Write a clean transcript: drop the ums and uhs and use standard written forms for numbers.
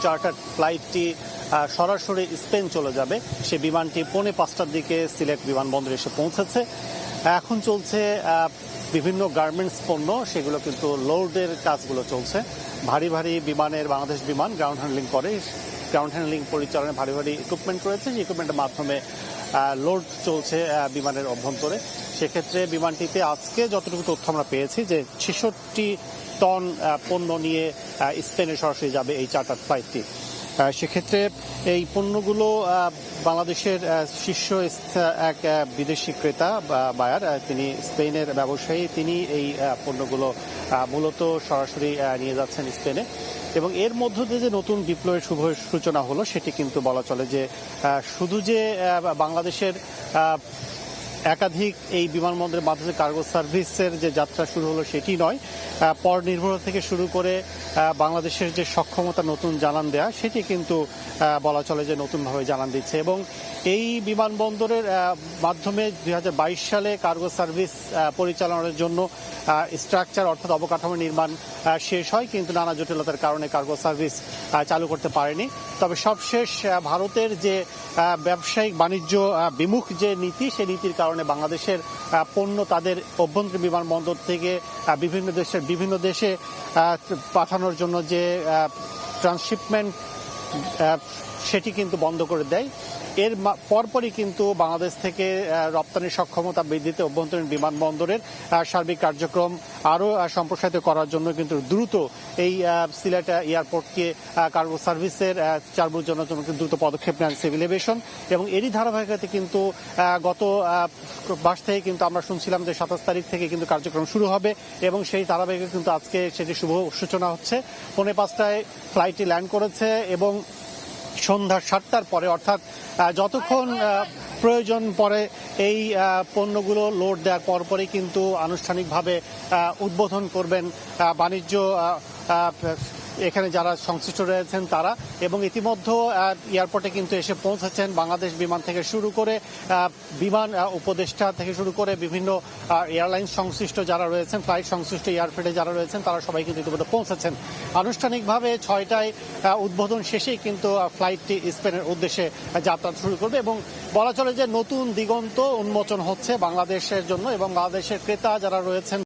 Charter ফ্লাইটটি সরাসরি Spain চলে যাবে, সে বিমানটি 4:45টার দিকে সিলেট বিমানবন্দরে এসে পৌঁছেছে। এখন চলছে বিভিন্ন গার্মেন্টস পণ্য, সেগুলো কিন্তু লোডের কাজগুলো চলছে। ভারী ভারী বিমানের বাংলাদেশ বিমান গ্রাউন্ড হ্যান্ডলিং করে, গ্রাউন্ড হ্যান্ডলিং পরিচালনায় ভারী ভারী ইকুইপমেন্ট রয়েছে, সেই ইকুইপমেন্টের মাধ্যমে লোড চলছে বিমানের অভ্যন্তরে। সেক্ষেত্রে বিমানটিতে আজকে যতটুকু তথ্য আমরা পেয়েছি যে 66 টন পণ্য নিয়ে স্পেনে সরাসরি যাবে এই চার্টার ফ্লাইটটি। সেক্ষেত্রে এই পণ্যগুলো বাংলাদেশের শীর্ষ এক বিদেশি ক্রেতা বায়ার, তিনি স্পেনের ব্যবসায়ী, তিনি এই পণ্যগুলো মূলত সরাসরি নিয়ে যাচ্ছেন স্পেনে। এবং এর মধ্য দিয়ে যে নতুন বিপ্লবের শুভ সূচনা হলো সেটি কিন্তু বলা চলে যে শুধু যে বাংলাদেশের একাধিক এই বিমানবন্দরের মাধ্যমে কার্গো সার্ভিসের যে যাত্রা শুরু হলো সেটি নয়, পর নির্ভরতা থেকে শুরু করে বাংলাদেশের যে সক্ষমতা নতুন জানান দেয়া সেটি কিন্তু বলা চলে যে নতুনভাবে জানান দিচ্ছে। এবং এই বিমানবন্দরের মাধ্যমে 2022 সালে কার্গো সার্ভিস পরিচালনার জন্য স্ট্রাকচার অর্থাৎ অবকাঠামো নির্মাণ শেষ হয়, কিন্তু নানা জটিলতার কারণে কার্গো সার্ভিস চালু করতে পারেনি। তবে সবশেষ ভারতের যে ব্যবসায়িক বাণিজ্য বিমুখ যে নীতি, সেই নীতির কারণে বাংলাদেশের পণ্য তাদের অভ্যন্তরীণ বিমানবন্দর থেকে বিভিন্ন দেশে পাঠানোর জন্য যে ট্রান্সশিপমেন্ট সেটি কিন্তু বন্ধ করে দেয়। এর পরপরই কিন্তু বাংলাদেশ থেকে রপ্তানির সক্ষমতা বৃদ্ধিতে অভ্যন্তরীণ বিমানবন্দরের সার্বিক কার্যক্রম আরও সম্প্রসারিত করার জন্য কিন্তু দ্রুত এই সিলেট এয়ারপোর্টকে কার্গো সার্ভিসের চালুর জন্য দ্রুত পদক্ষেপ নেন সিভিল এভিয়েশন। এবং এরই ধারাবাহিকতায় কিন্তু গত মাস থেকে কিন্তু আমরা শুনছিলাম যে 27 তারিখ থেকে কিন্তু কার্যক্রম শুরু হবে, এবং সেই ধারাবাহিকতা কিন্তু আজকে সেটি শুভ সূচনা হচ্ছে। 4:45টায় ফ্লাইটটি ল্যান্ড করেছে এবং সন্ধ্যা 7টার পরে অর্থাৎ যতক্ষণ প্রয়োজন পড়ে এই পণ্যগুলো লোড দেওয়ার পরপরই কিন্তু আনুষ্ঠানিকভাবে উদ্বোধন করবেন বাণিজ্য এখানে যারা সংশ্লিষ্ট রয়েছেন তারা। এবং ইতিমধ্যে এয়ারপোর্টে কিন্তু এসে পৌঁছেছেন বাংলাদেশ বিমান থেকে শুরু করে বিমান উপদেষ্টা থেকে শুরু করে বিভিন্ন এয়ারলাইন্স সংশ্লিষ্ট যারা রয়েছেন, ফ্লাইট সংশ্লিষ্ট এয়ারফিল্ডে যারা রয়েছেন, তারা সবাই কিন্তু ইতিমধ্যে পৌঁছেছেন। আনুষ্ঠানিকভাবে 6টায় উদ্বোধন শেষেই কিন্তু ফ্লাইটটি স্পেনের উদ্দেশ্যে যাত্রা শুরু করবে। এবং বলা চলে যে নতুন দিগন্ত উন্মোচন হচ্ছে বাংলাদেশের জন্য, এবং বাংলাদেশের ক্রেতা যারা রয়েছেন